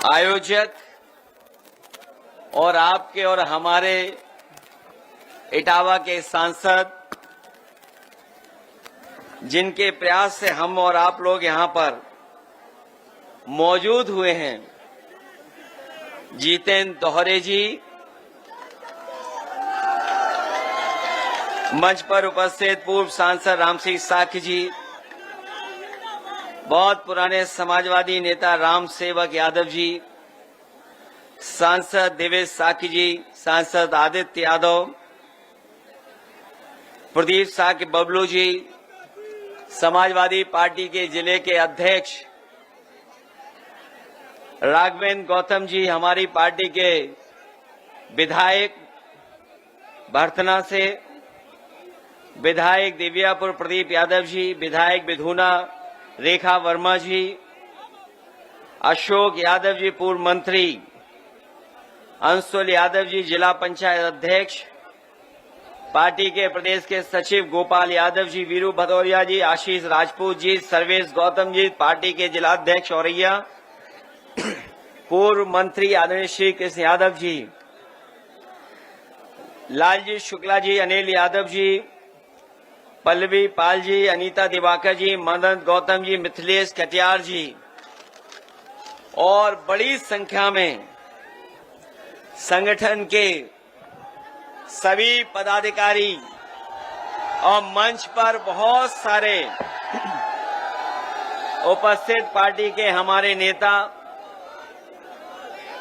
आयोजक और आपके और हमारे इटावा के सांसद, जिनके प्रयास से हम और आप लोग यहां पर मौजूद हुए हैं, जितेंद्र दोहरे जी, मंच पर उपस्थित पूर्व सांसद राम सिंह साखी जी, बहुत पुराने समाजवादी नेता राम सेवक यादव जी, सांसद देवेश साखी जी, सांसद आदित्य यादव, प्रदीप साखी बबलू जी, समाजवादी पार्टी के जिले के अध्यक्ष राघवेंद्र गौतम जी, हमारी पार्टी के विधायक भरतना से, विधायक दिव्यापुर प्रदीप यादव जी, विधायक विधुना रेखा वर्मा जी, अशोक यादव जी पूर्व मंत्री, अंशुल यादव जी जिला पंचायत अध्यक्ष, पार्टी के प्रदेश के सचिव गोपाल यादव जी, वीरू भदौरिया जी, आशीष राजपूत जी, सर्वेश गौतम जी, पार्टी के जिला अध्यक्ष औरैया, पूर्व मंत्री आदरणीय श्री कृष्ण यादव जी, लालजी शुक्ला जी, अनिल यादव जी, पल्लवी पाल जी, अनीता दिवाकर जी, मदन गौतम जी, मिथिलेश कटियार जी और बड़ी संख्या में संगठन के सभी पदाधिकारी और मंच पर बहुत सारे उपस्थित पार्टी के हमारे नेता,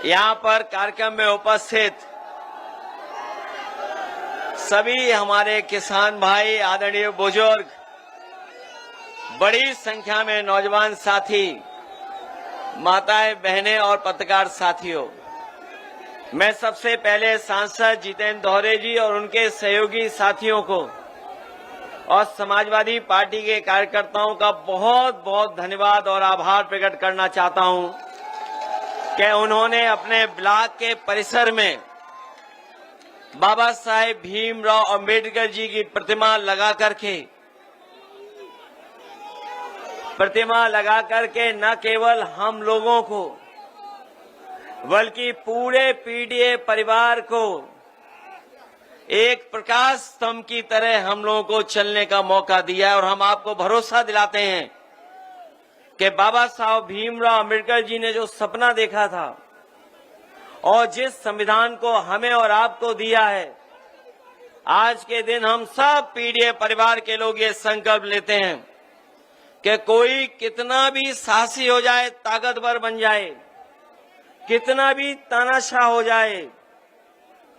यहां पर कार्यक्रम में उपस्थित सभी हमारे किसान भाई, आदरणीय बुजुर्ग, बड़ी संख्या में नौजवान साथी, माताएं, बहनें और पत्रकार साथियों, मैं सबसे पहले सांसद जितेंद्र दोहरे जी और उनके सहयोगी साथियों को और समाजवादी पार्टी के कार्यकर्ताओं का बहुत बहुत धन्यवाद और आभार प्रकट करना चाहता हूं कि उन्होंने अपने ब्लॉक के परिसर में बाबा साहेब भीमराव अंबेडकर जी की प्रतिमा लगा करके न केवल हम लोगों को बल्कि पूरे पीडीए परिवार को एक प्रकाश स्तंभ की तरह हम लोगों को चलने का मौका दिया है। और हम आपको भरोसा दिलाते हैं कि बाबा साहब भीमराव अंबेडकर जी ने जो सपना देखा था और जिस संविधान को हमें और आपको दिया है, आज के दिन हम सब पीडीए परिवार के लोग ये संकल्प लेते हैं कि कोई कितना भी साहसी हो जाए, ताकतवर बन जाए, कितना भी तानाशाह हो जाए,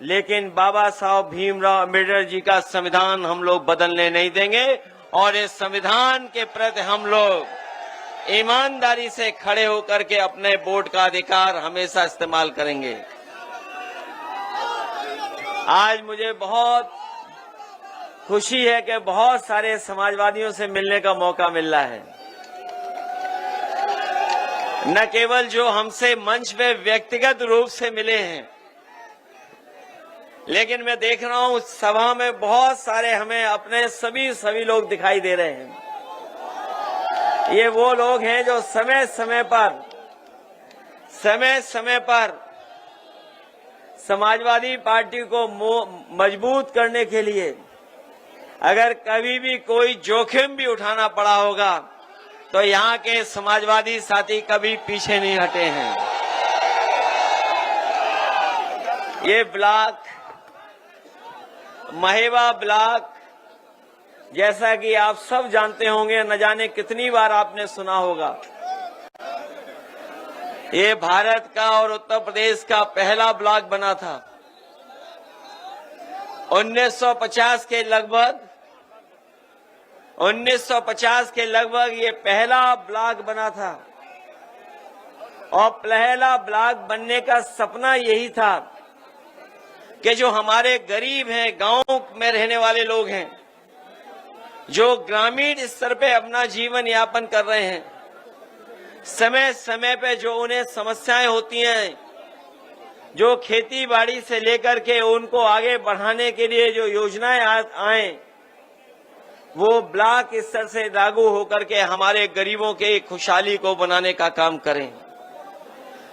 लेकिन बाबा साहब भीमराव अंबेडकर जी का संविधान हम लोग बदलने नहीं देंगे और इस संविधान के प्रति हम लोग ईमानदारी से खड़े होकर के अपने वोट का अधिकार हमेशा इस्तेमाल करेंगे। आज मुझे बहुत खुशी है कि बहुत सारे समाजवादियों से मिलने का मौका मिल रहा है, न केवल जो हमसे मंच में व्यक्तिगत रूप से मिले हैं, लेकिन मैं देख रहा हूं सभा में बहुत सारे हमें अपने सभी लोग दिखाई दे रहे हैं। ये वो लोग हैं जो समय समय पर समाजवादी पार्टी को मजबूत करने के लिए अगर कभी भी कोई जोखिम भी उठाना पड़ा होगा तो यहाँ के समाजवादी साथी कभी पीछे नहीं हटे हैं। ये ब्लॉक, महेवा ब्लॉक, जैसा कि आप सब जानते होंगे, न जाने कितनी बार आपने सुना होगा, ये भारत का और उत्तर प्रदेश का पहला ब्लॉक बना था। 1950 के लगभग ये पहला ब्लॉक बना था और पहला ब्लॉक बनने का सपना यही था कि जो हमारे गरीब हैं, गांव में रहने वाले लोग हैं, जो ग्रामीण स्तर पे अपना जीवन यापन कर रहे हैं, समय समय पे जो उन्हें समस्याएं होती हैं, जो खेती बाड़ी से लेकर के उनको आगे बढ़ाने के लिए जो योजनाएं आए, वो ब्लॉक स्तर से लागू होकर के हमारे गरीबों के खुशहाली को बनाने का काम करें।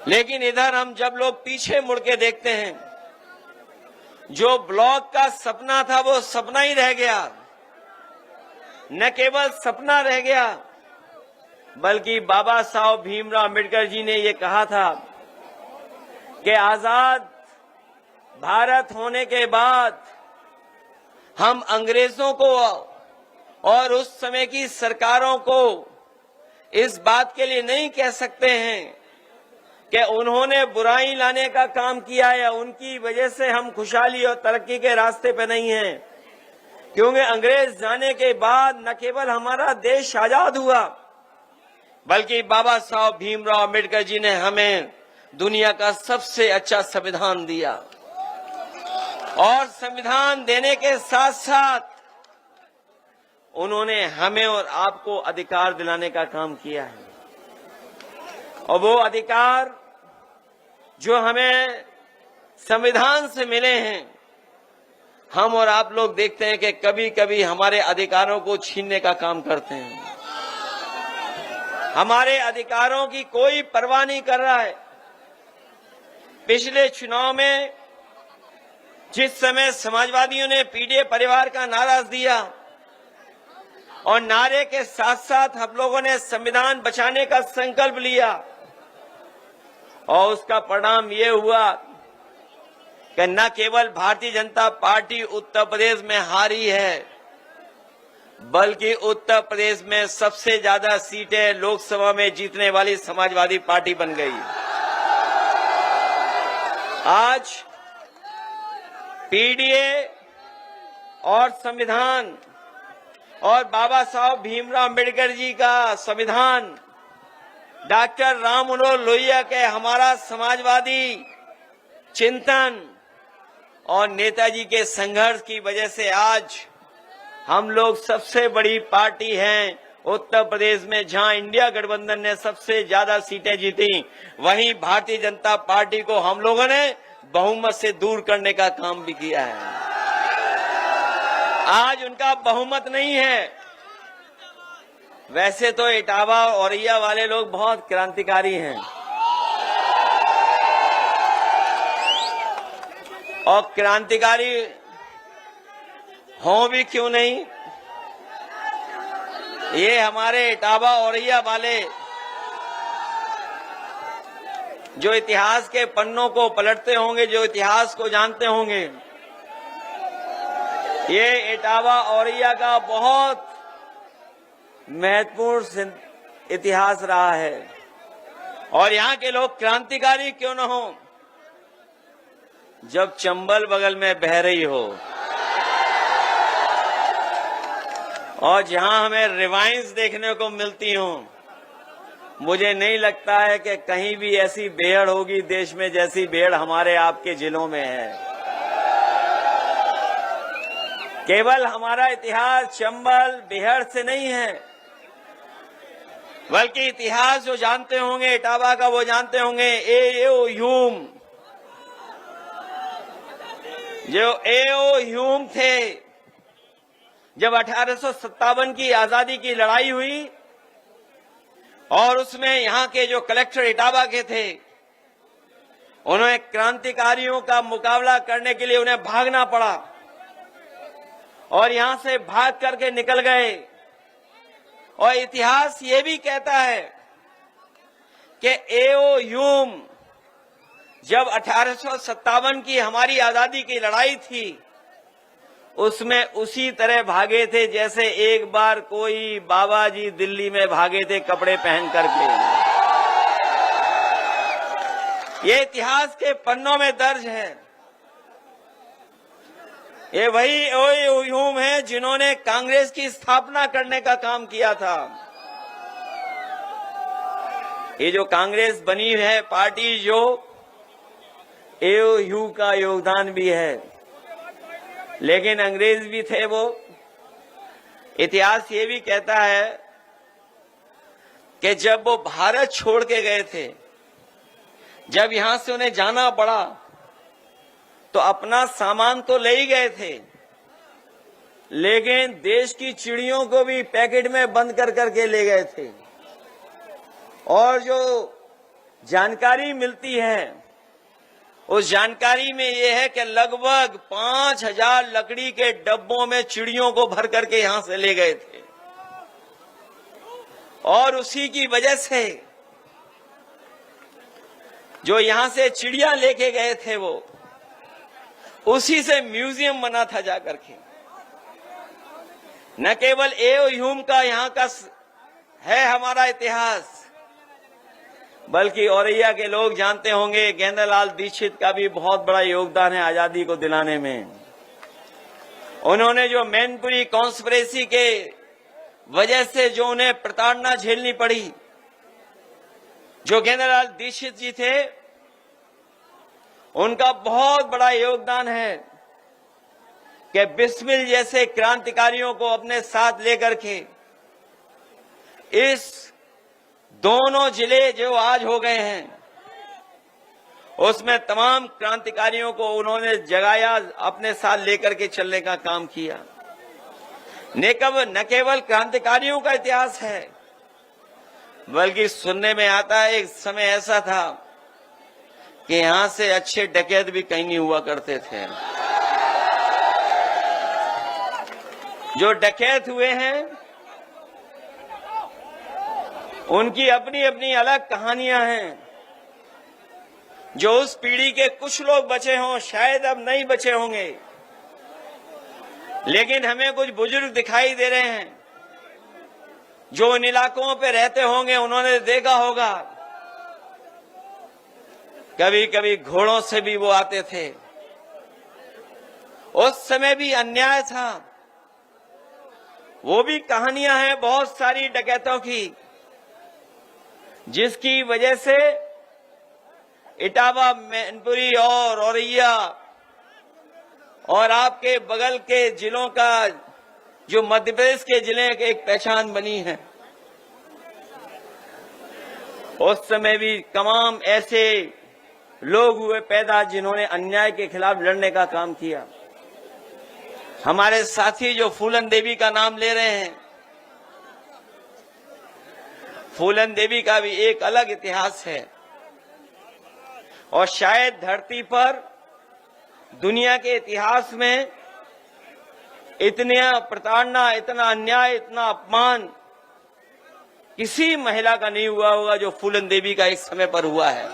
लेकिन इधर हम जब लोग पीछे मुड़ के देखते हैं, जो ब्लॉक का सपना था वो सपना ही रह गया। न केवल सपना रह गया, बल्कि बाबा साहब भीमराव अम्बेडकर जी ने ये कहा था कि आजाद भारत होने के बाद हम अंग्रेजों को और उस समय की सरकारों को इस बात के लिए नहीं कह सकते हैं कि उन्होंने बुराई लाने का काम किया या उनकी वजह से हम खुशहाली और तरक्की के रास्ते पे नहीं हैं, क्योंकि अंग्रेज जाने के बाद न केवल हमारा देश आजाद हुआ, बल्कि बाबा साहब भीमराव अम्बेडकर जी ने हमें दुनिया का सबसे अच्छा संविधान दिया। और संविधान देने के साथ साथ उन्होंने हमें और आपको अधिकार दिलाने का काम किया है। और वो अधिकार जो हमें संविधान से मिले हैं, हम और आप लोग देखते हैं कि कभी कभी हमारे अधिकारों को छीनने का काम करते हैं। हमारे अधिकारों की कोई परवाह नहीं कर रहा है। पिछले चुनाव में जिस समय समाजवादियों ने पीढ़ी परिवार का नारा दिया और नारे के साथ साथ हम लोगों ने संविधान बचाने का संकल्प लिया, और उसका परिणाम ये हुआ कि न केवल भारतीय जनता पार्टी उत्तर प्रदेश में हारी है, बल्कि उत्तर प्रदेश में सबसे ज्यादा सीटें लोकसभा में जीतने वाली समाजवादी पार्टी बन गई। आज पीडीए और संविधान और बाबा साहब भीमराव अम्बेडकर जी का संविधान, डॉक्टर राम मनोहर लोहिया के हमारा समाजवादी चिंतन और नेताजी के संघर्ष की वजह से आज हम लोग सबसे बड़ी पार्टी हैं उत्तर प्रदेश में। जहां इंडिया गठबंधन ने सबसे ज्यादा सीटें जीती, वहीं भारतीय जनता पार्टी को हम लोगों ने बहुमत से दूर करने का काम भी किया है। आज उनका बहुमत नहीं है। वैसे तो इटावा औरैया वाले लोग बहुत क्रांतिकारी हैं, और क्रांतिकारी हों भी क्यों नहीं, ये हमारे इटावा औरैया वाले जो इतिहास के पन्नों को पलटते होंगे, जो इतिहास को जानते होंगे, ये इटावा औरैया का बहुत महत्वपूर्ण इतिहास रहा है। और यहाँ के लोग क्रांतिकारी क्यों न हो, जब चंबल बगल में बह रही हो और जहां हमें रिवाइंस देखने को मिलती हो, मुझे नहीं लगता है कि कहीं भी ऐसी बेहड़ होगी देश में जैसी बेहड़ हमारे आपके जिलों में है। केवल हमारा इतिहास चंबल बेहड़ से नहीं है, बल्कि इतिहास जो जानते होंगे इटावा का, वो जानते होंगे ए.ओ. ह्यूम, जो ए.ओ. ह्यूम थे, जब 1857 की आजादी की लड़ाई हुई और उसमें यहाँ के जो कलेक्टर इटावा के थे, उन्हें क्रांतिकारियों का मुकाबला करने के लिए उन्हें भागना पड़ा और यहां से भाग करके निकल गए। और इतिहास ये भी कहता है कि ए.ओ. ह्यूम जब 1857 की हमारी आजादी की लड़ाई थी, उसमें उसी तरह भागे थे जैसे एक बार कोई बाबा जी दिल्ली में भागे थे कपड़े पहन करके। ये इतिहास के पन्नों में दर्ज है। ये वही ए.ओ. ह्यूम है जिन्होंने कांग्रेस की स्थापना करने का काम किया था। ये जो कांग्रेस बनी है पार्टी, जो ए.ओ. ह्यूम का योगदान भी है, लेकिन अंग्रेज भी थे वो। इतिहास ये भी कहता है कि जब वो भारत छोड़ के गए थे, जब यहां से उन्हें जाना पड़ा, तो अपना सामान तो ले ही गए थे, लेकिन देश की चिड़ियों को भी पैकेट में बंद कर करके ले गए थे। और जो जानकारी मिलती है, उस जानकारी में यह है कि लगभग 5000 लकड़ी के डब्बों में चिड़ियों को भर करके यहां से ले गए थे, और उसी की वजह से जो यहां से चिड़िया लेके गए थे वो उसी से म्यूजियम बना था जाकर के। न केवल एओ ह्यूम का यहाँ का है हमारा इतिहास, बल्कि औरैया के लोग जानते होंगे गेंदालाल दीक्षित का भी बहुत बड़ा योगदान है आजादी को दिलाने में। उन्होंने जो मैनपुरी कॉन्स्पिरेसी के वजह से जो उन्हें प्रताड़ना झेलनी पड़ी, जो गेंदालाल दीक्षित जी थे, उनका बहुत बड़ा योगदान है कि बिस्मिल जैसे क्रांतिकारियों को अपने साथ लेकर के इस दोनों जिले जो आज हो गए हैं, उसमें तमाम क्रांतिकारियों को उन्होंने जगाया, अपने साथ लेकर के चलने का काम किया। न केवल क्रांतिकारियों का इतिहास है, बल्कि सुनने में आता है एक समय ऐसा था कि यहां से अच्छे डकैत भी कहीं नहीं हुआ करते थे। जो डकैत हुए हैं उनकी अपनी अपनी अलग कहानियां हैं। जो उस पीढ़ी के कुछ लोग बचे हों, शायद अब नहीं बचे होंगे, लेकिन हमें कुछ बुजुर्ग दिखाई दे रहे हैं जो इन इलाकों पे रहते होंगे। उन्होंने देखा होगा कभी कभी घोड़ों से भी वो आते थे। उस समय भी अन्याय था। वो भी कहानियां हैं बहुत सारी डकैतों की, जिसकी वजह से इटावा, मैनपुरी और औरैया और आपके बगल के जिलों का जो मध्य प्रदेश के जिले की एक पहचान बनी है। उस समय भी तमाम ऐसे लोग हुए पैदा जिन्होंने अन्याय के खिलाफ लड़ने का काम किया। हमारे साथी जो फूलन देवी का नाम ले रहे हैं, फूलन देवी का भी एक अलग इतिहास है, और शायद धरती पर दुनिया के इतिहास में इतना प्रताड़ना, इतना अन्याय, इतना अपमान किसी महिला का नहीं हुआ होगा जो फूलन देवी का एक समय पर हुआ है।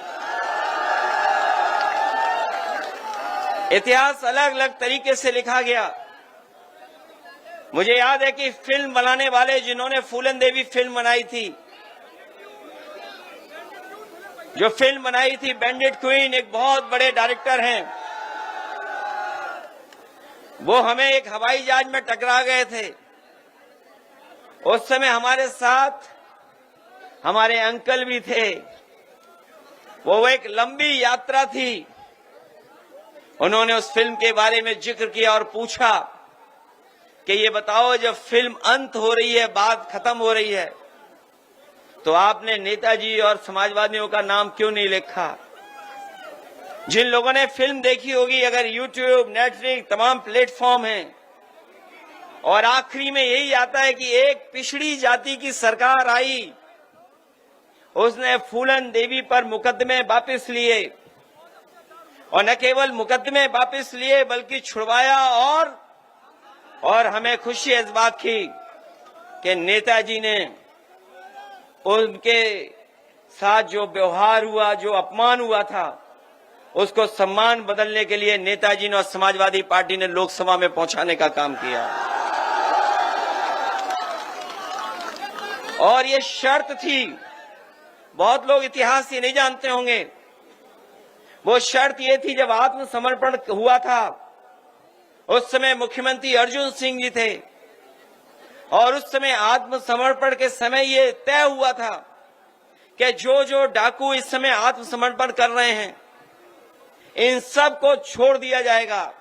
इतिहास अलग अलग तरीके से लिखा गया। मुझे याद है कि फिल्म बनाने वाले जिन्होंने फूलन देवी फिल्म बनाई थी, जो फिल्म बनाई थी बैंडिट क्वीन, एक बहुत बड़े डायरेक्टर हैं, वो हमें एक हवाई जहाज में टकरा गए थे। उस समय हमारे साथ हमारे अंकल भी थे। वो एक लंबी यात्रा थी। उन्होंने उस फिल्म के बारे में जिक्र किया और पूछा कि ये बताओ, जब फिल्म अंत हो रही है, बात खत्म हो रही है, तो आपने नेताजी और समाजवादियों का नाम क्यों नहीं लिखा? जिन लोगों ने फिल्म देखी होगी, अगर यूट्यूब, नेटफ्लिक्स, तमाम प्लेटफॉर्म हैं, और आखिरी में यही आता है कि एक पिछड़ी जाति की सरकार आई, उसने फूलन देवी पर मुकदमे वापस लिए, और न केवल मुकदमे वापस लिए बल्कि छुड़वाया। और हमें खुशी इस बात की कि नेताजी ने उनके साथ जो व्यवहार हुआ, जो अपमान हुआ था, उसको सम्मान बदलने के लिए नेताजी ने और समाजवादी पार्टी ने लोकसभा में पहुंचाने का काम किया। और ये शर्त थी, बहुत लोग इतिहास ये नहीं जानते होंगे, वो शर्त ये थी, जब आत्मसमर्पण हुआ था उस समय मुख्यमंत्री अर्जुन सिंह जी थे, और उस समय आत्मसमर्पण के समय ये तय हुआ था कि जो जो डाकू इस समय आत्मसमर्पण कर रहे हैं, इन सब को छोड़ दिया जाएगा।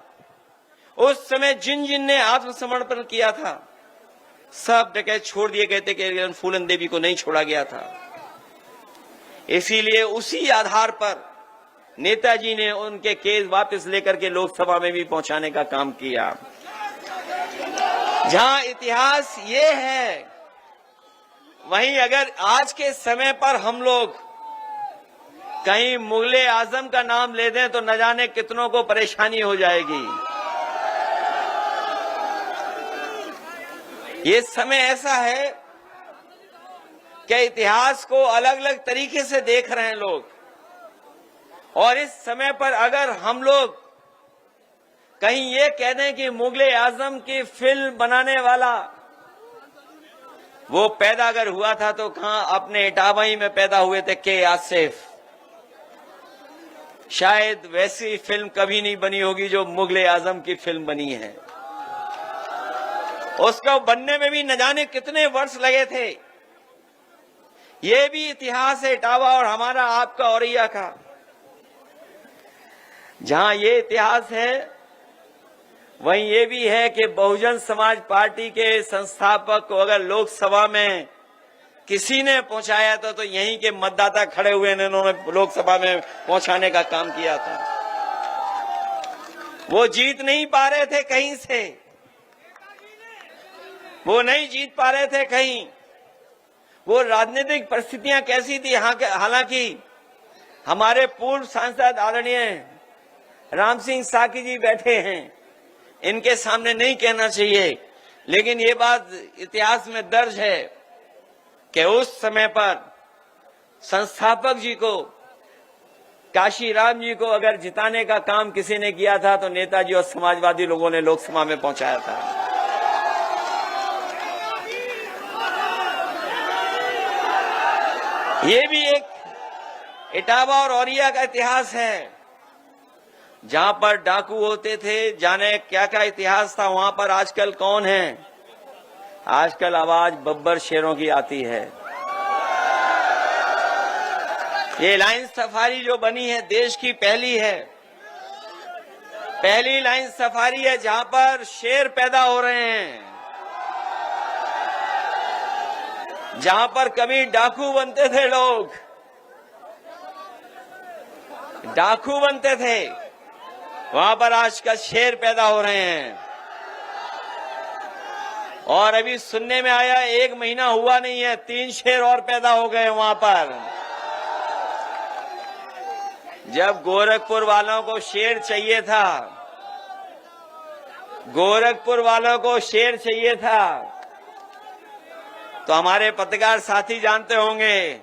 उस समय जिन जिन ने आत्मसमर्पण किया था, सब डकैत छोड़ दिए गए थे, कि फूलन देवी को नहीं छोड़ा गया था। इसीलिए उसी आधार पर नेताजी ने उनके केस वापस लेकर के लोकसभा में भी पहुंचाने का काम किया। जहां इतिहास ये है, वहीं अगर आज के समय पर हम लोग कहीं मुगले आजम का नाम ले दें तो न जाने कितनों को परेशानी हो जाएगी। ये समय ऐसा है कि इतिहास को अलग अलग तरीके से देख रहे हैं लोग, और इस समय पर अगर हम लोग कहीं ये कह दें कि मुगले आजम की फिल्म बनाने वाला वो पैदा अगर हुआ था तो कहां अपने इटावा में पैदा हुए थे के आसिफ, शायद वैसी फिल्म कभी नहीं बनी होगी जो मुगले आजम की फिल्म बनी है। उसको बनने में भी न जाने कितने वर्ष लगे थे। ये भी इतिहास है इटावा और हमारा आपका औरैया का। जहां ये इतिहास है वहीं ये भी है कि बहुजन समाज पार्टी के संस्थापक को अगर लोकसभा में किसी ने पहुंचाया था तो यहीं के मतदाता खड़े हुए ने उन्होंने लोकसभा में पहुंचाने का काम किया था। वो जीत नहीं पा रहे थे कहीं से, वो नहीं जीत पा रहे थे कहीं। वो राजनीतिक परिस्थितियां कैसी थी, हालांकि हमारे पूर्व सांसद आदरणीय राम सिंह साकी जी बैठे हैं, इनके सामने नहीं कहना चाहिए, लेकिन ये बात इतिहास में दर्ज है कि उस समय पर संस्थापक जी को, काशीराम जी को अगर जिताने का काम किसी ने किया था तो नेताजी और समाजवादी लोगों ने लोकसभा में पहुंचाया था। ये भी एक इटावा और औरैया का इतिहास है, जहां पर डाकू होते थे, जाने क्या क्या इतिहास था। वहां पर आजकल कौन है? आजकल आवाज बब्बर शेरों की आती है। ये लाइन सफारी जो बनी है देश की पहली है, पहली लाइन सफारी है जहां पर शेर पैदा हो रहे हैं। जहां पर कभी डाकू बनते थे लोग, डाकू बनते थे, वहां पर आजकल शेर पैदा हो रहे हैं। और अभी सुनने में आया 1 महीना हुआ नहीं है 3 शेर और पैदा हो गए वहां पर। जब गोरखपुर वालों को शेर चाहिए था, गोरखपुर वालों को शेर चाहिए था, तो हमारे पत्रकार साथी जानते होंगे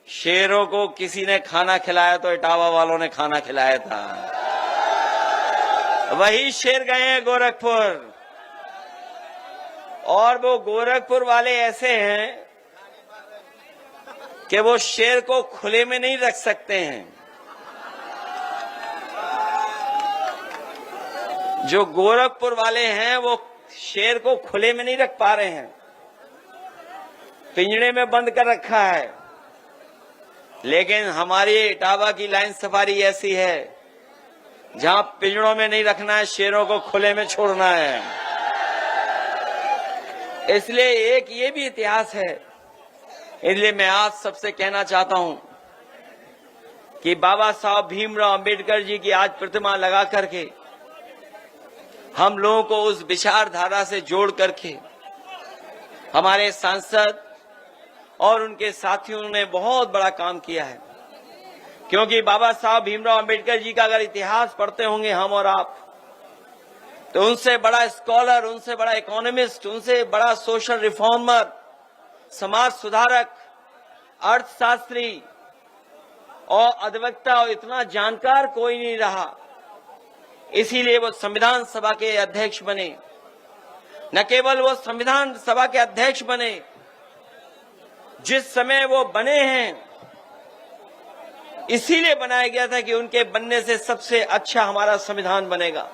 शेरों को किसी ने खाना खिलाया तो इटावा वालों ने खाना खिलाया था। वही शेर गए हैं गोरखपुर, और वो गोरखपुर वाले ऐसे हैं कि वो शेर को खुले में नहीं रख सकते हैं। जो गोरखपुर वाले हैं वो शेर को खुले में नहीं रख पा रहे हैं, पिंजड़े में बंद कर रखा है। लेकिन हमारी इटावा की लाइन सफारी ऐसी है जहां पिंजड़ों में नहीं रखना है, शेरों को खुले में छोड़ना है। इसलिए एक ये भी इतिहास है। इसलिए मैं आज सबसे कहना चाहता हूं कि बाबा साहब भीमराव अंबेडकर जी की आज प्रतिमा लगा करके हम लोगों को उस विचारधारा से जोड़ करके हमारे सांसद और उनके साथियों ने बहुत बड़ा काम किया है। क्योंकि बाबा साहब भीमराव अंबेडकर जी का अगर इतिहास पढ़ते होंगे हम और आप, तो उनसे बड़ा स्कॉलर, उनसे बड़ा इकोनॉमिस्ट, उनसे बड़ा सोशल रिफॉर्मर, समाज सुधारक, अर्थशास्त्री और अधिवक्ता और इतना जानकार कोई नहीं रहा। इसीलिए वो संविधान सभा के अध्यक्ष बने। न केवल वो संविधान सभा के अध्यक्ष बने, जिस समय वो बने हैं इसीलिए बनाया गया था कि उनके बनने से सबसे अच्छा हमारा संविधान बनेगा।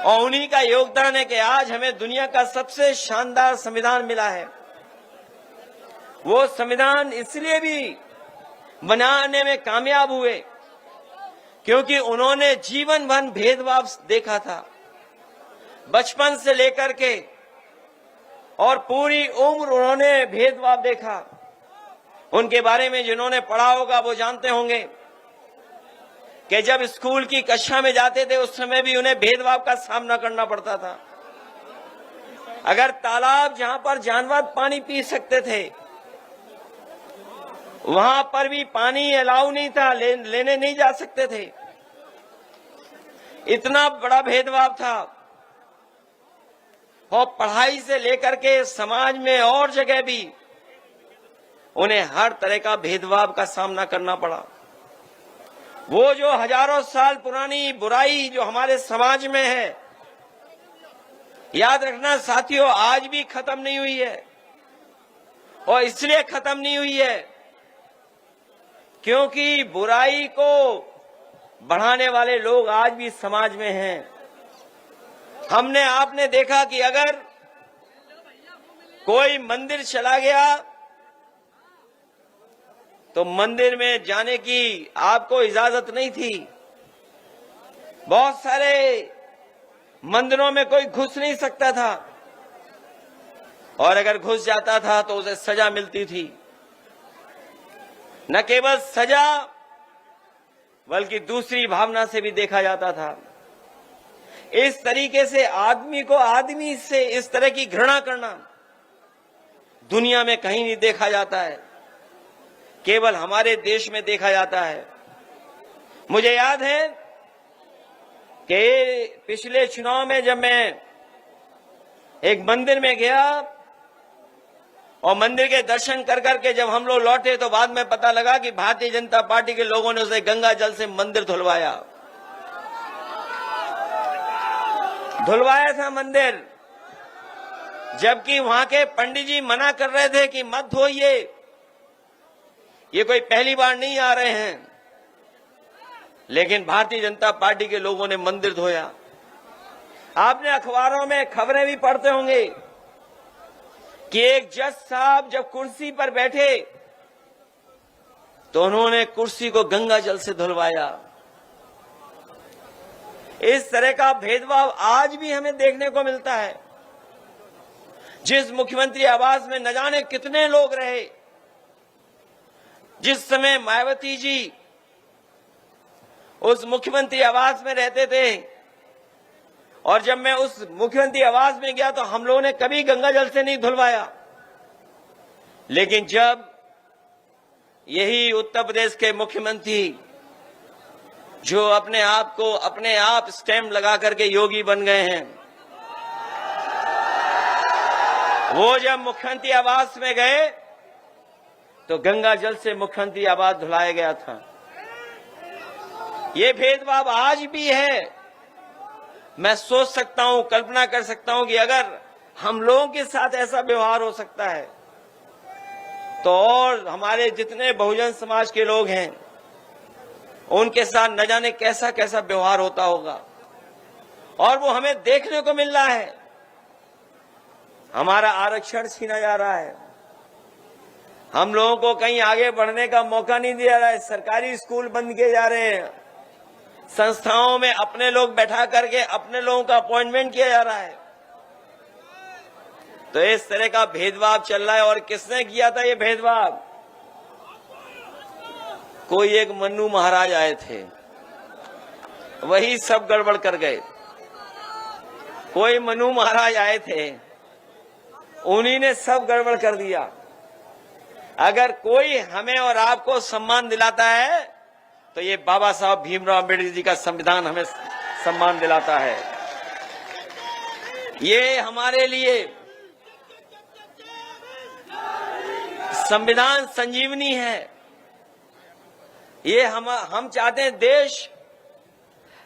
और उन्हीं का योगदान है कि आज हमें दुनिया का सबसे शानदार संविधान मिला है। वो संविधान इसलिए भी बनाने में कामयाब हुए क्योंकि उन्होंने जीवन भर भेदभाव देखा था, बचपन से लेकर के, और पूरी उम्र उन्होंने भेदभाव देखा। उनके बारे में जिन्होंने पढ़ा होगा वो जानते होंगे कि जब स्कूल की कक्षा में जाते थे उस समय भी उन्हें भेदभाव का सामना करना पड़ता था। अगर तालाब जहां पर जानवर पानी पी सकते थे वहां पर भी पानी अलाउ नहीं था, लेने नहीं जा सकते थे। इतना बड़ा भेदभाव था। और पढ़ाई से लेकर के समाज में और जगह भी उन्हें हर तरह का भेदभाव का सामना करना पड़ा। वो जो हजारों साल पुरानी बुराई जो हमारे समाज में है, याद रखना साथियों, आज भी खत्म नहीं हुई है। और इसलिए खत्म नहीं हुई है क्योंकि बुराई को बढ़ाने वाले लोग आज भी समाज में हैं। आपने देखा कि अगर कोई मंदिर चला गया तो मंदिर में जाने की आपको इजाजत नहीं थी। बहुत सारे मंदिरों में कोई घुस नहीं सकता था, और अगर घुस जाता था तो उसे सजा मिलती थी। न केवल सजा बल्कि दूसरी भावना से भी देखा जाता था। इस तरीके से आदमी को आदमी से इस तरह की घृणा करना दुनिया में कहीं नहीं देखा जाता है, केवल हमारे देश में देखा जाता है। मुझे याद है कि पिछले चुनाव में जब मैं एक मंदिर में गया और मंदिर के दर्शन कर करके जब हम लोग लौटे तो बाद में पता लगा कि भारतीय जनता पार्टी के लोगों ने उसे गंगा जल से मंदिर धुलवाया था मंदिर, जबकि वहां के पंडित जी मना कर रहे थे कि मत धोइए, ये कोई पहली बार नहीं आ रहे हैं। लेकिन भारतीय जनता पार्टी के लोगों ने मंदिर धोया। आपने अखबारों में खबरें भी पढ़ते होंगे कि एक जज साहब जब कुर्सी पर बैठे तो उन्होंने कुर्सी को गंगा जल से धुलवाया। इस तरह का भेदभाव आज भी हमें देखने को मिलता है। जिस मुख्यमंत्री आवास में न जाने कितने लोग रहे, जिस समय मायावती जी उस मुख्यमंत्री आवास में रहते थे, और जब मैं उस मुख्यमंत्री आवास में गया तो हम लोगों ने कभी गंगा जल से नहीं धुलवाया। लेकिन जब यही उत्तर प्रदेश के मुख्यमंत्री जो अपने आप स्टैम्प लगा करके योगी बन गए हैं, वो जब मुख्यमंत्री आवास में गए तो गंगा जल से मुख्यमंत्री आवास धुलाया गया था। ये भेदभाव आज भी है। मैं सोच सकता हूं, कल्पना कर सकता हूं कि अगर हम लोगों के साथ ऐसा व्यवहार हो सकता है तो और हमारे जितने बहुजन समाज के लोग हैं उनके साथ न जाने कैसा कैसा व्यवहार होता होगा। और वो हमें देखने को मिल रहा है। हमारा आरक्षण छीना जा रहा है, हम लोगों को कहीं आगे बढ़ने का मौका नहीं दिया जा रहा है। सरकारी स्कूल बंद किए जा रहे हैं, संस्थाओं में अपने लोग बैठा करके अपने लोगों का अपॉइंटमेंट किया जा रहा है। तो इस तरह का भेदभाव चल रहा है। और किसने किया था ये भेदभाव? कोई एक मन्नू महाराज आए थे, वही सब गड़बड़ कर गए। कोई मन्नू महाराज आए थे, उन्हीं ने सब गड़बड़ कर दिया। अगर कोई हमें और आपको सम्मान दिलाता है तो ये बाबा साहब भीमराव अम्बेडकर जी का संविधान हमें सम्मान दिलाता है। ये हमारे लिए संविधान संजीवनी है। ये हम चाहते हैं देश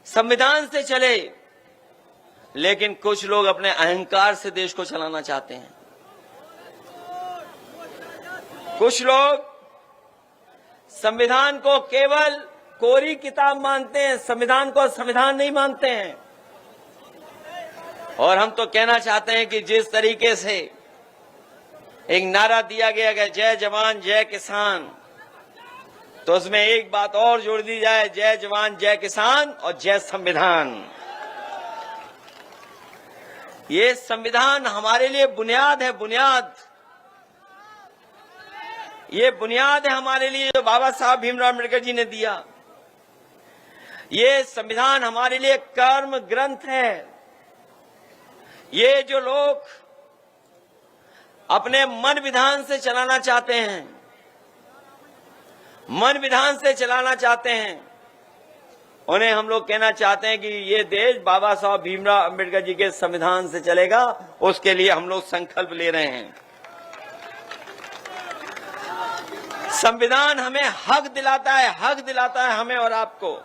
संविधान से चले, लेकिन कुछ लोग अपने अहंकार से देश को चलाना चाहते हैं। कुछ लोग संविधान को केवल कोरी किताब मानते हैं, संविधान को संविधान नहीं मानते हैं। और हम तो कहना चाहते हैं कि जिस तरीके से एक नारा दिया गया है जय जवान जय किसान, तो उसमें एक बात और जोड़ दी जाए, जय जवान जय किसान और जय संविधान। ये संविधान हमारे लिए बुनियाद है, बुनियाद। ये बुनियाद है हमारे लिए जो बाबा साहब भीमराव अम्बेडकर जी ने दिया। ये संविधान हमारे लिए कर्म ग्रंथ है। ये जो लोग अपने मन विधान से चलाना चाहते हैं, मन विधान से चलाना चाहते हैं, उन्हें हम लोग कहना चाहते हैं कि ये देश बाबा साहब भीमराव अंबेडकर जी के संविधान से चलेगा। उसके लिए हम लोग संकल्प ले रहे हैं। संविधान हमें हक दिलाता है हमें और आपको।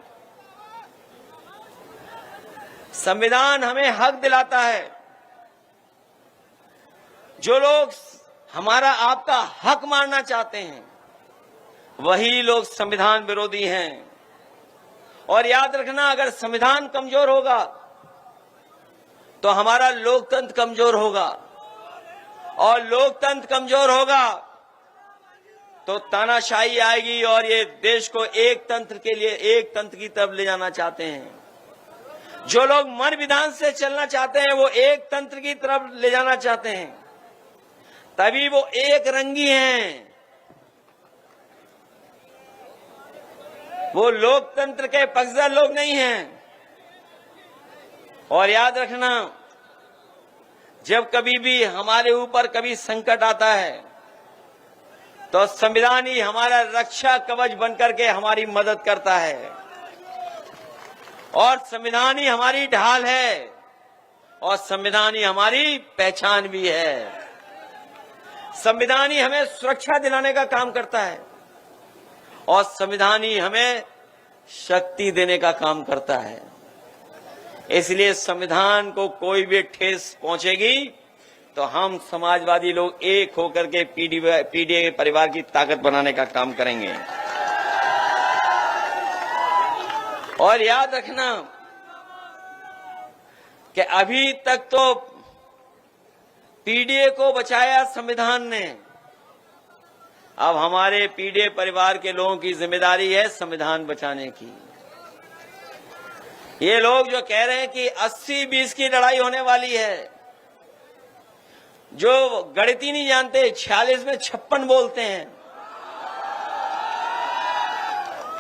संविधान हमें हक दिलाता है। जो लोग हमारा आपका हक मारना चाहते हैं वही लोग संविधान विरोधी हैं। और याद रखना, अगर संविधान कमजोर होगा तो हमारा लोकतंत्र कमजोर होगा, और लोकतंत्र कमजोर होगा तो तानाशाही आएगी, और ये देश को एक तंत्र की तरफ ले जाना चाहते हैं। जो लोग मन विधान से चलना चाहते हैं वो एक तंत्र की तरफ ले जाना चाहते हैं, तभी वो एक रंगी हैं। वो लोकतंत्र के पक्षधर लोग नहीं हैं। और याद रखना, जब कभी भी हमारे ऊपर कभी संकट आता है तो संविधान ही हमारा रक्षा कवच बनकर के हमारी मदद करता है, और संविधान ही हमारी ढाल है, और संविधान ही हमारी पहचान भी है। संविधान ही हमें सुरक्षा दिलाने का काम करता है, और संविधान ही हमें शक्ति देने का काम करता है। इसलिए संविधान को कोई भी ठेस पहुंचेगी तो हम समाजवादी लोग एक होकर के पीडीए परिवार की ताकत बनाने का काम करेंगे। और याद रखना कि अभी तक तो पीडीए को बचाया संविधान ने, अब हमारे पीडीए परिवार के लोगों की जिम्मेदारी है संविधान बचाने की। ये लोग जो कह रहे हैं कि 80-20 की लड़ाई होने वाली है, जो गणित ही नहीं जानते, 46 में 56 बोलते हैं।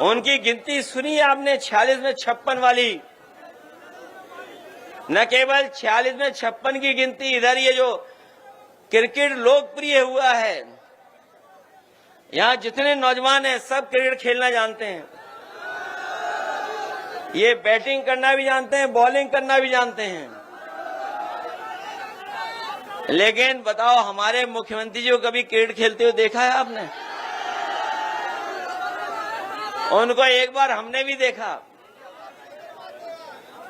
उनकी गिनती सुनी आपने, 46 में 56 वाली। न केवल 46 में 56 की गिनती, इधर ये जो क्रिकेट लोकप्रिय हुआ है, यहां जितने नौजवान हैं सब क्रिकेट खेलना जानते हैं। ये बैटिंग करना भी जानते हैं, बॉलिंग करना भी जानते हैं। लेकिन बताओ, हमारे मुख्यमंत्री जी को कभी क्रिकेट खेलते हुए देखा है आपने? उनको एक बार हमने भी देखा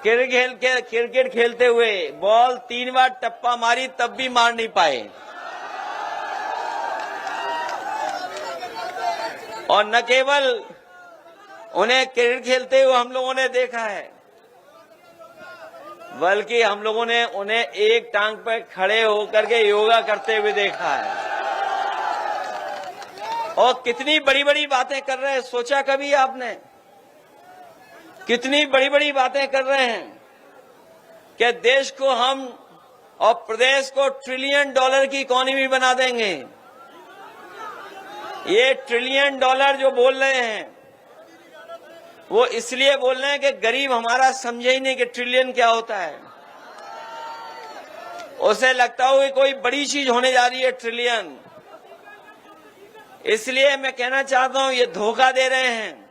क्रिकेट खेलते हुए। बॉल 3 बार टप्पा मारी तब भी मार नहीं पाए। और न केवल उन्हें क्रिकेट खेलते हुए हम लोगों ने देखा है, बल्कि हम लोगों ने उन्हें एक टांग पर खड़े होकर के योगा करते हुए देखा है। और कितनी बड़ी बड़ी बातें कर रहे हैं, सोचा कभी आपने? कितनी बड़ी बड़ी बातें कर रहे हैं कि देश को हम और प्रदेश को $1 ट्रिलियन की इकोनॉमी बना देंगे। ये $1 ट्रिलियन जो बोल रहे हैं वो इसलिए बोल रहे हैं कि गरीब हमारा समझे ही नहीं कि ट्रिलियन क्या होता है। उसे लगता हो कि कोई बड़ी चीज होने जा रही है ट्रिलियन। इसलिए मैं कहना चाहता हूं, ये धोखा दे रहे हैं।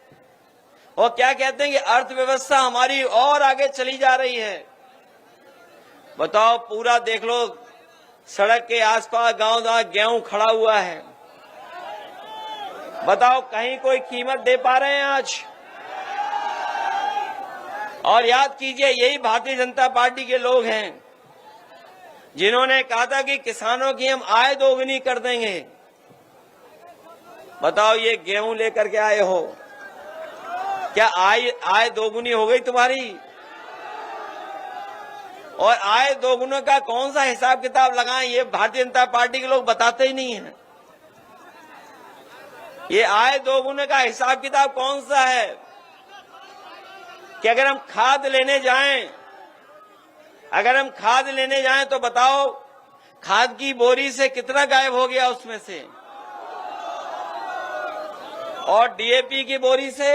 और क्या कहते हैं कि अर्थव्यवस्था हमारी और आगे चली जा रही है। बताओ, पूरा देख लो, सड़क के आसपास गांव गेहूं खड़ा हुआ है। बताओ, कहीं कोई कीमत दे पा रहे हैं आज? और याद कीजिए, यही भारतीय जनता पार्टी के लोग हैं जिन्होंने कहा था कि किसानों की हम आय दोगुनी कर देंगे। बताओ, ये गेहूं लेकर के आए हो, क्या आय दोगुनी हो गई तुम्हारी? और आय दोगुने का कौन सा हिसाब किताब लगाएं, ये भारतीय जनता पार्टी के लोग बताते ही नहीं है। ये आय दोगुने का हिसाब किताब कौन सा है कि अगर हम खाद लेने जाएं तो बताओ, खाद की बोरी से कितना गायब हो गया उसमें से, और डीएपी की बोरी से,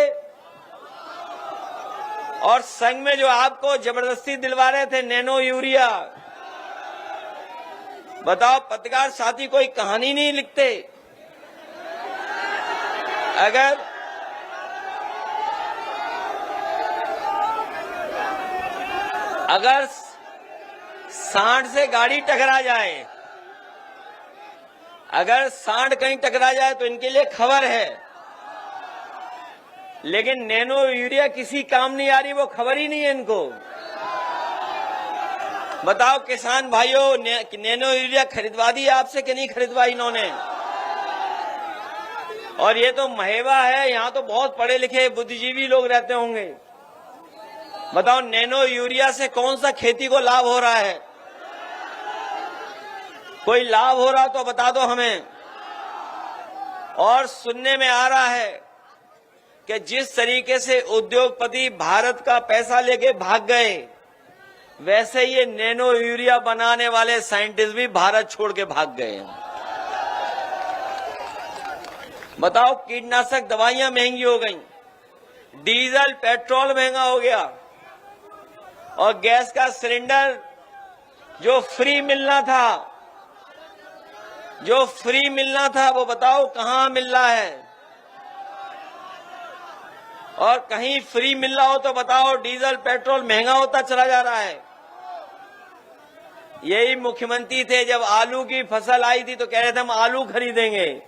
और संग में जो आपको जबरदस्ती दिलवा रहे थे नैनो यूरिया। बताओ, पत्रकार साथी कोई कहानी नहीं लिखते? अगर सांड से गाड़ी टकरा जाए, अगर सांड कहीं टकरा जाए तो इनके लिए खबर है, लेकिन नैनो यूरिया किसी काम नहीं आ रही, वो खबर ही नहीं है इनको। बताओ किसान भाइयों, नैनो यूरिया खरीदवा दी आपसे कि नहीं खरीदवाई इन्होंने? और ये तो महेवा है, यहाँ तो बहुत पढ़े लिखे बुद्धिजीवी लोग रहते होंगे। बताओ नैनो यूरिया से कौन सा खेती को लाभ हो रहा है? कोई लाभ हो रहा तो बता दो हमें। और सुनने में आ रहा है कि जिस तरीके से उद्योगपति भारत का पैसा लेके भाग गए, वैसे ये नैनो यूरिया बनाने वाले साइंटिस्ट भी भारत छोड़ के भाग गए हैं। बताओ कीटनाशक दवाइयां महंगी हो गई, डीजल पेट्रोल महंगा हो गया, और गैस का सिलेंडर जो फ्री मिलना था, वो बताओ कहां मिल रहा है? और कहीं फ्री मिल रहा हो तो बताओ डीजल पेट्रोल महंगा होता चला जा रहा है। यही मुख्यमंत्री थे, जब आलू की फसल आई थी तो कह रहे थे हम आलू खरीदेंगे,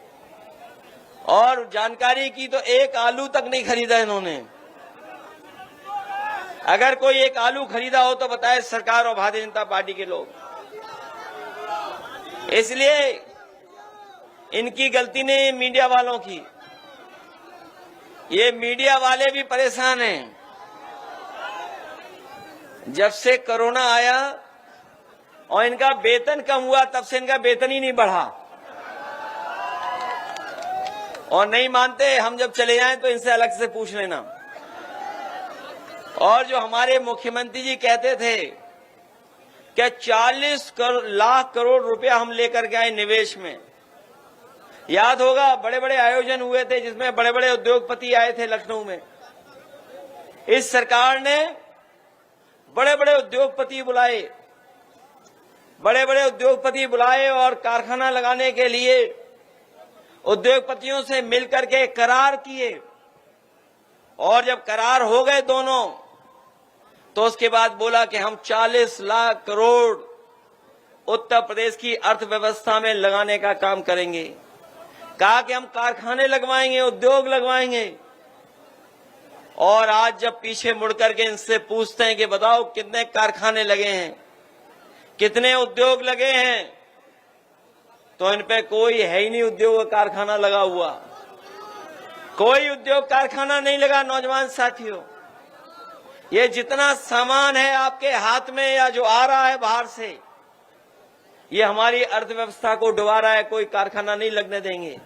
और जानकारी की तो एक आलू तक नहीं खरीदा इन्होंने। अगर कोई एक आलू खरीदा हो तो बताए सरकार और भारतीय जनता पार्टी के लोग। इसलिए इनकी गलती नहीं, मीडिया वालों की। ये मीडिया वाले भी परेशान हैं। जब से कोरोना आया और इनका वेतन कम हुआ, तब से इनका वेतन ही नहीं बढ़ा। और नहीं मानते, हम जब चले जाएं तो इनसे अलग से पूछ लेना। और जो हमारे मुख्यमंत्री जी कहते थे कि 40 लाख करोड़ रुपया हम लेकर के आए निवेश में, याद होगा बड़े बड़े आयोजन हुए थे जिसमें बड़े बड़े उद्योगपति आए थे लखनऊ में। इस सरकार ने बड़े बड़े उद्योगपति बुलाए और कारखाना लगाने के लिए उद्योगपतियों से मिलकर के करार किए। और जब करार हो गए दोनों, तो उसके बाद बोला कि हम 40 लाख करोड़ उत्तर प्रदेश की अर्थव्यवस्था में लगाने का काम करेंगे। कहा कि हम कारखाने लगवाएंगे, उद्योग लगवाएंगे। और आज जब पीछे मुड़कर के इनसे पूछते हैं कि बताओ कितने कारखाने लगे हैं, कितने उद्योग लगे हैं, तो इन पे कोई है ही नहीं उद्योग कारखाना लगा हुआ। कोई उद्योग कारखाना नहीं लगा। नौजवान साथियों, ये जितना सामान है आपके हाथ में या जो आ रहा है बाहर से, ये हमारी अर्थव्यवस्था को डुबा रहा है। कोई कारखाना नहीं लगने देंगे।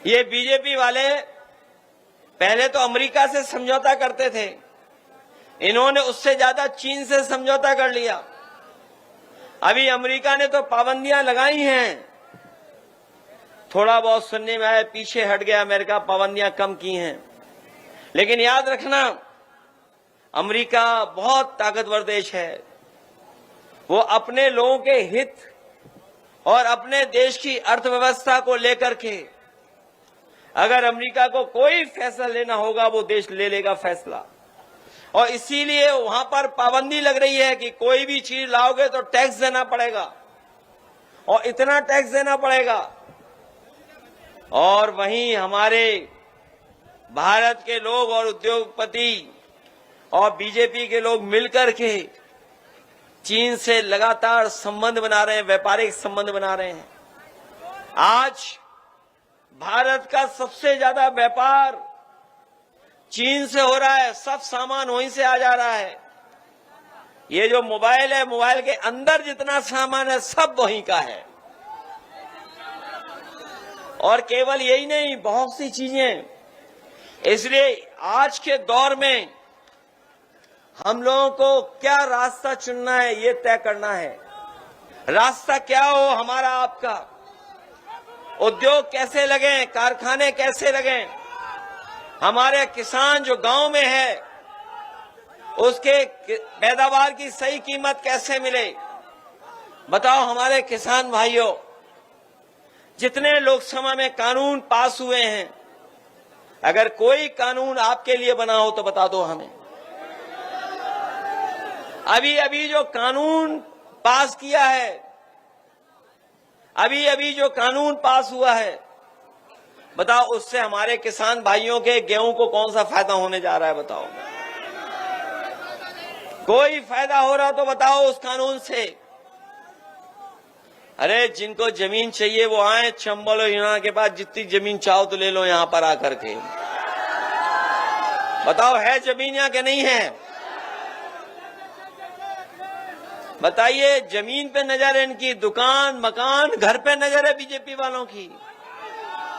ये बीजेपी वाले पहले तो अमेरिका से समझौता करते थे, इन्होंने उससे ज्यादा चीन से समझौता कर लिया। अभी अमेरिका ने तो पाबंदियां लगाई हैं, थोड़ा बहुत सुनने में आया पीछे हट गया अमेरिका, पाबंदियां कम की हैं। लेकिन याद रखना, अमेरिका बहुत ताकतवर देश है। वो अपने लोगों के हित और अपने देश की अर्थव्यवस्था को लेकर के, अगर अमेरिका को कोई फैसला लेना होगा वो देश ले लेगा फैसला। और इसीलिए वहां पर पाबंदी लग रही है कि कोई भी चीज लाओगे तो टैक्स देना पड़ेगा, और इतना टैक्स देना पड़ेगा। और वहीं हमारे भारत के लोग और उद्योगपति और बीजेपी के लोग मिलकर के चीन से लगातार संबंध बना रहे हैं, व्यापारिक संबंध बना रहे हैं। आज भारत का सबसे ज्यादा व्यापार चीन से हो रहा है, सब सामान वहीं से आ जा रहा है। ये जो मोबाइल है, मोबाइल के अंदर जितना सामान है सब वहीं का है। और केवल यही नहीं, बहुत सी चीजें। इसलिए आज के दौर में हम लोगों को क्या रास्ता चुनना है, ये तय करना है। रास्ता क्या हो हमारा आपका, उद्योग कैसे लगे, कारखाने कैसे लगे, हमारे किसान जो गांव में है उसके पैदावार की सही कीमत कैसे मिले। बताओ हमारे किसान भाइयों, जितने लोकसभा में कानून पास हुए हैं, अगर कोई कानून आपके लिए बना हो तो बता दो हमें। अभी अभी जो कानून पास किया है, अभी अभी जो कानून पास हुआ है, बताओ उससे हमारे किसान भाइयों के गेहूं को कौन सा फायदा होने जा रहा है? बताओ, कोई फायदा हो रहा तो बताओ उस कानून से। अरे जिनको जमीन चाहिए वो आए चंबल और हिना के पास, जितनी जमीन चाहो तो ले लो यहां पर आकर के। बताओ है जमीन या कि नहीं है? बताइए, जमीन पे नजर है इनकी, दुकान मकान घर पे नजर है बीजेपी वालों की,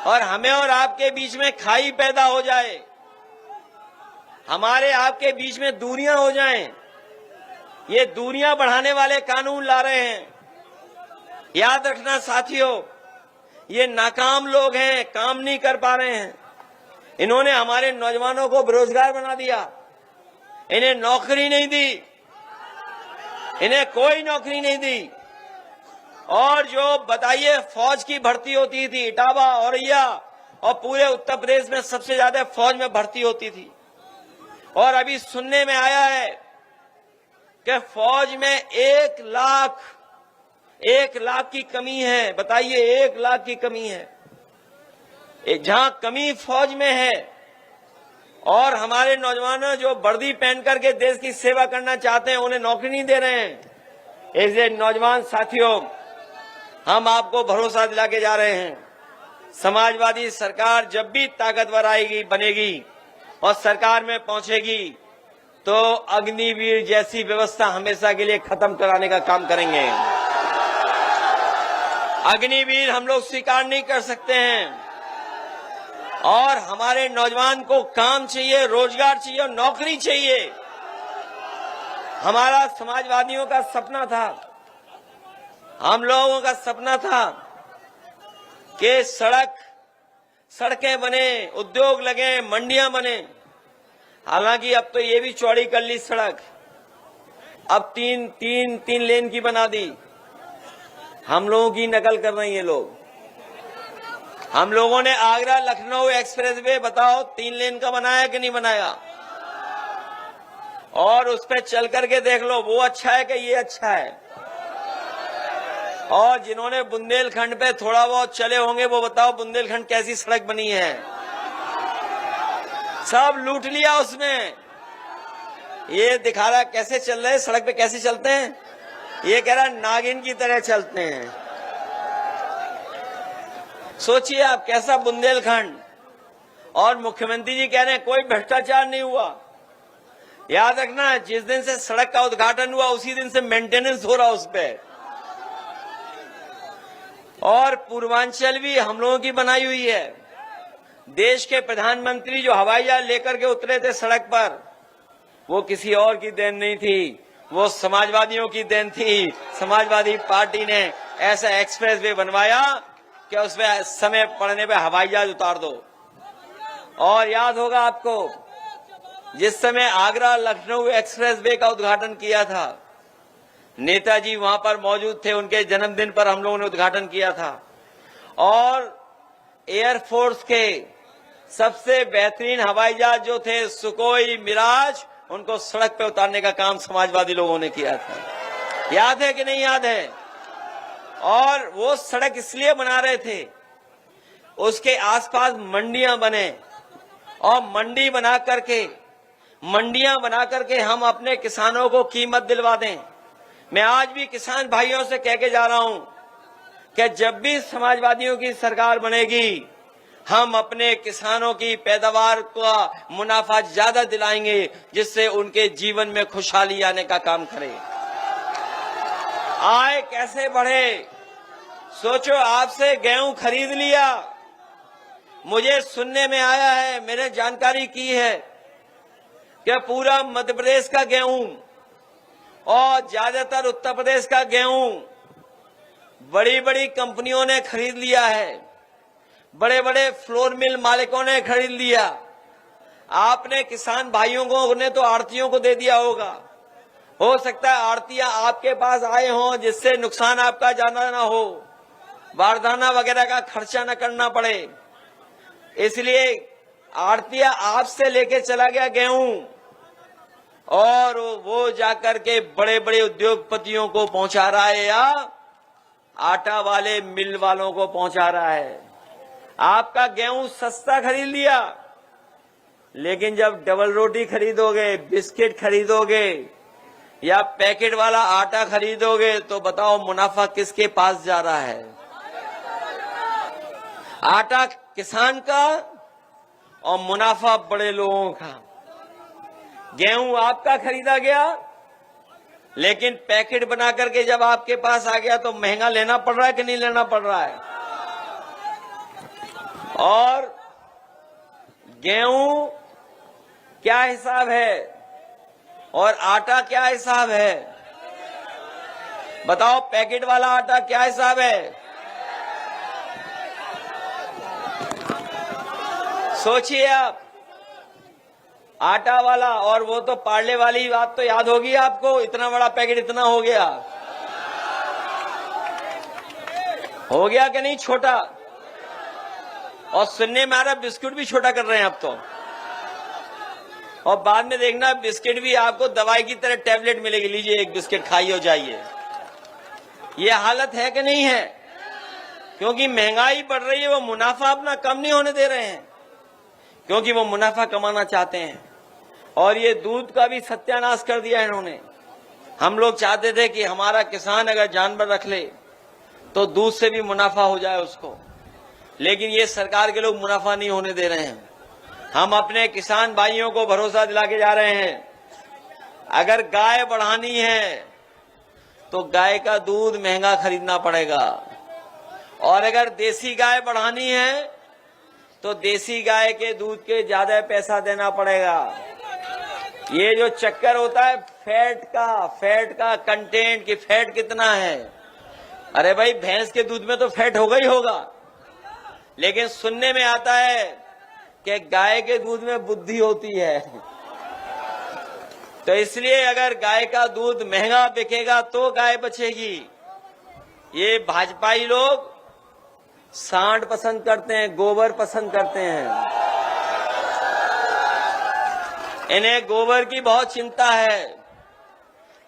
और हमें और आपके बीच में खाई पैदा हो जाए, हमारे आपके बीच में दूरियां हो जाएं। ये दूरियां बढ़ाने वाले कानून ला रहे हैं। याद रखना साथियों, ये नाकाम लोग हैं, काम नहीं कर पा रहे हैं। इन्होंने हमारे नौजवानों को बेरोजगार बना दिया, इन्हें नौकरी नहीं दी, इन्हें कोई नौकरी नहीं दी। और जो बताइए फौज की भर्ती होती थी, इटावा औरैया और पूरे उत्तर प्रदेश में सबसे ज्यादा फौज में भर्ती होती थी, और अभी सुनने में आया है कि फौज में 1 लाख की कमी है। बताइए, 1 लाख की कमी है। जहां कमी फौज में है और हमारे नौजवान जो वर्दी पहन करके देश की सेवा करना चाहते हैं उन्हें नौकरी नहीं दे रहे हैं। ऐसे नौजवान साथियों, हम आपको भरोसा दिला के जा रहे हैं, समाजवादी सरकार जब भी ताकतवर आएगी, बनेगी और सरकार में पहुंचेगी तो अग्निवीर जैसी व्यवस्था हमेशा के लिए खत्म कराने का काम करेंगे। अग्निवीर हम लोग स्वीकार नहीं कर सकते हैं, और हमारे नौजवान को काम चाहिए, रोजगार चाहिए और नौकरी चाहिए। हमारा समाजवादियों का सपना था, हम लोगों का सपना था कि सड़कें बने, उद्योग लगे, मंडियां बने। हालांकि अब तो ये भी चौड़ी कर ली सड़क, अब तीन लेन की बना दी। हम लोगों की नकल कर रहे हैं ये लोग। हम लोगों ने आगरा लखनऊ एक्सप्रेसवे बताओ 3 लेन का बनाया कि नहीं बनाया? और उस पर चल करके देख लो, वो अच्छा है कि ये अच्छा है? और जिन्होंने बुंदेलखंड पे थोड़ा बहुत चले होंगे वो बताओ बुंदेलखंड कैसी सड़क बनी है? सब लूट लिया उसमें। ये दिखा रहा कैसे चल रहे, सड़क पे कैसे चलते हैं, ये कह रहा नागिन की तरह चलते हैं। सोचिए आप कैसा बुंदेलखंड। और मुख्यमंत्री जी कह रहे हैं कोई भ्रष्टाचार नहीं हुआ। याद रखना, जिस दिन से सड़क का उद्घाटन हुआ उसी दिन से मेंटेनेंस हो रहा उस पे। और पूर्वांचल भी हम लोगों की बनाई हुई है। देश के प्रधानमंत्री जो हवाई जहाज लेकर के उतरे थे सड़क पर, वो किसी और की देन नहीं थी, वो समाजवादियों की देन थी। समाजवादी पार्टी ने ऐसा एक्सप्रेसवे बनवाया कि उसमें समय पड़ने पे हवाई जहाज उतार दो। और याद होगा आपको, जिस समय आगरा लखनऊ एक्सप्रेसवे का उद्घाटन किया था, नेताजी वहां पर मौजूद थे, उनके जन्मदिन पर हम लोगों ने उद्घाटन किया था। और एयरफोर्स के सबसे बेहतरीन हवाई जहाज जो थे सुकोई, मिराज, उनको सड़क पे उतारने का काम समाजवादी लोगों ने किया था। याद है कि नहीं याद है? और वो सड़क इसलिए बना रहे थे, उसके आसपास मंडियां बने, और मंडियां बना करके हम अपने किसानों को कीमत दिलवा दें। मैं आज भी किसान भाइयों से कह के जा रहा हूं कि जब भी समाजवादियों की सरकार बनेगी, हम अपने किसानों की पैदावार का मुनाफा ज्यादा दिलाएंगे, जिससे उनके जीवन में खुशहाली आने का काम करें। आय कैसे बढ़े? सोचो, आपसे गेहूं खरीद लिया, मुझे सुनने में आया है, मैंने जानकारी की है कि पूरा मध्य प्रदेश का गेहूं और ज्यादातर उत्तर प्रदेश का गेहूं बड़ी बड़ी कंपनियों ने खरीद लिया है, बड़े बड़े फ्लोर मिल मालिकों ने खरीद लिया। आपने किसान भाइयों को ने तो आड़तियों को दे दिया होगा। हो सकता है आड़तियां आपके पास आए हों, जिससे नुकसान आपका ज्यादा ना हो, बारदाना वगैरह का खर्चा न करना पड़े, इसलिए आड़तिया आपसे लेके चला गया गेहूं, और वो जाकर के बड़े बड़े उद्योगपतियों को पहुंचा रहा है या आटा वाले मिल वालों को पहुंचा रहा है। आपका गेहूं सस्ता खरीद लिया, लेकिन जब डबल रोटी खरीदोगे, बिस्किट खरीदोगे या पैकेट वाला आटा खरीदोगे तो बताओ मुनाफा किसके पास जा रहा है? आटा किसान का और मुनाफा बड़े लोगों का। गेहूं आपका खरीदा गया, लेकिन पैकेट बना करके जब आपके पास आ गया तो महंगा लेना पड़ रहा है कि नहीं लेना पड़ रहा है? और गेहूं क्या हिसाब है और आटा क्या हिसाब है? बताओ, पैकेट वाला आटा क्या हिसाब है? सोचिए आप, आटा वाला और वो तो पार्ले वाली बात तो याद होगी आपको, इतना बड़ा पैकेट इतना हो गया कि नहीं छोटा? और सुनने में आ रहा बिस्कुट भी छोटा कर रहे हैं अब तो, और बाद में देखना बिस्किट भी आपको दवाई की तरह टैबलेट मिलेगी, लीजिए एक बिस्किट खाइए और जाइए। ये हालत है कि नहीं है? क्योंकि महंगाई बढ़ रही है, वो मुनाफा अपना कम नहीं होने दे रहे हैं, क्योंकि वो मुनाफा कमाना चाहते हैं। और ये दूध का भी सत्यानाश कर दिया इन्होंने। हम लोग चाहते थे कि हमारा किसान अगर जानवर रख ले तो दूध से भी मुनाफा हो जाए उसको, लेकिन ये सरकार के लोग मुनाफा नहीं होने दे रहे हैं। हम अपने किसान भाइयों को भरोसा दिला के जा रहे हैं, अगर गाय बढ़ानी है तो गाय का दूध महंगा खरीदना पड़ेगा, और अगर देसी गाय बढ़ानी है तो देसी गाय के दूध के ज्यादा पैसा देना पड़ेगा। ये जो चक्कर होता है फैट का कंटेंट की फैट कितना है, अरे भाई भैंस के दूध में तो फैट होगा ही होगा, लेकिन सुनने में आता है कि गाय के दूध में बुद्धि होती है। तो इसलिए अगर गाय का दूध महंगा बिकेगा तो गाय बचेगी। ये भाजपाई लोग सांड पसंद करते हैं, गोबर पसंद करते हैं, इन्हें गोबर की बहुत चिंता है।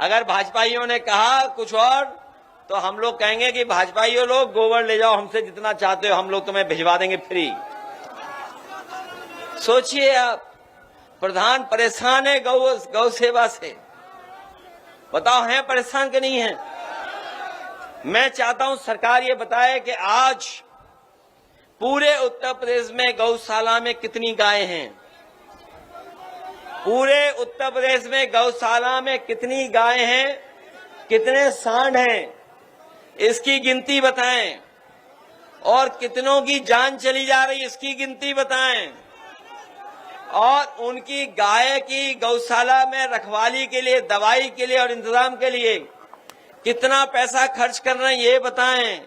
अगर भाजपाइयों ने कहा कुछ और तो हम लोग कहेंगे कि भाजपाइयों लोग गोबर ले जाओ, हमसे जितना चाहते हो हम लोग तुम्हें भिजवा देंगे फ्री। सोचिए आप, प्रधान परेशान है गौ सेवा से, बताओ हैं परेशान कि नहीं है? मैं चाहता हूं सरकार ये बताए कि आज पूरे उत्तर प्रदेश में गौशाला में कितनी गायें हैं, पूरे उत्तर प्रदेश में गौशाला में कितनी गायें हैं, कितने सांड हैं, इसकी गिनती बताएं, और कितनों की जान चली जा रही इसकी गिनती बताएं, और उनकी गाय की गौशाला में रखवाली के लिए, दवाई के लिए और इंतजाम के लिए कितना पैसा खर्च कर रहे हैं ये बताएं।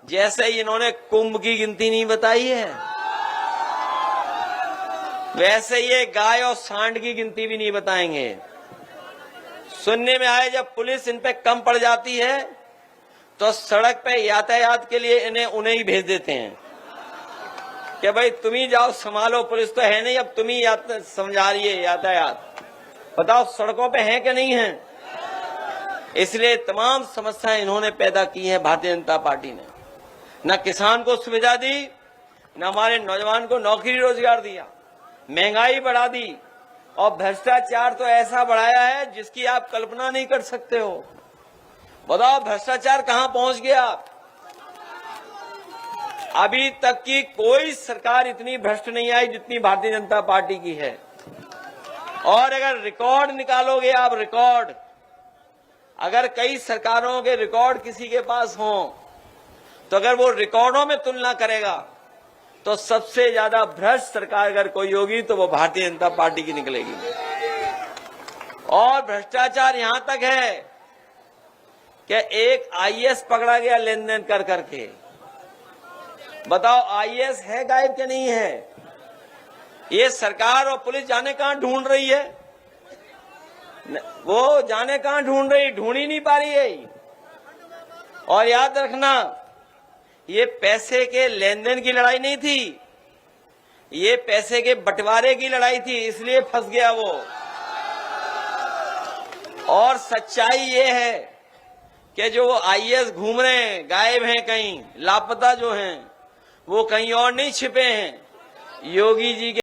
जैसे इन्होंने कुंभ की गिनती नहीं बताई है, वैसे ये गाय और सांड की गिनती भी नहीं बताएंगे। सुनने में आए जब पुलिस इन पे कम पड़ जाती है तो सड़क पे यातायात के लिए उन्हें ही भेज देते हैं कि भाई तुम ही जाओ संभालो, पुलिस तो है नहीं, अब तुम ही समझा रही है यातायात। बताओ सड़कों पे है कि नहीं है? इसलिए तमाम समस्याएं इन्होंने पैदा की है भारतीय जनता पार्टी ने। न किसान को सुविधा दी, न हमारे नौजवान को नौकरी रोजगार दिया, महंगाई बढ़ा दी, और भ्रष्टाचार तो ऐसा बढ़ाया है जिसकी आप कल्पना नहीं कर सकते हो। बताओ भ्रष्टाचार कहां पहुंच गया? अभी तक की कोई सरकार इतनी भ्रष्ट नहीं आई जितनी भारतीय जनता पार्टी की है। और अगर रिकॉर्ड निकालोगे आप, रिकॉर्ड, अगर कई सरकारों के रिकॉर्ड किसी के पास हों तो अगर वो रिकॉर्डों में तुलना करेगा तो सबसे ज्यादा भ्रष्ट सरकार अगर कोई होगी तो वो भारतीय जनता पार्टी की निकलेगी। और भ्रष्टाचार यहां तक है कि एक आईएएस पकड़ा गया लेन देन कर करके। बताओ आईएएस है गायब कि नहीं है? ये सरकार और पुलिस जाने कहां ढूंढ रही है, वो जाने कहां ढूंढ रही, ढूंढ ही नहीं पा रही है। और याद रखना, ये पैसे के लेन देन की लड़ाई नहीं थी, ये पैसे के बंटवारे की लड़ाई थी, इसलिए फंस गया वो। और सच्चाई ये है कि जो आईएएस घूम रहे हैं, गायब हैं, कहीं लापता जो हैं, वो कहीं और नहीं छिपे हैं। योगी जी के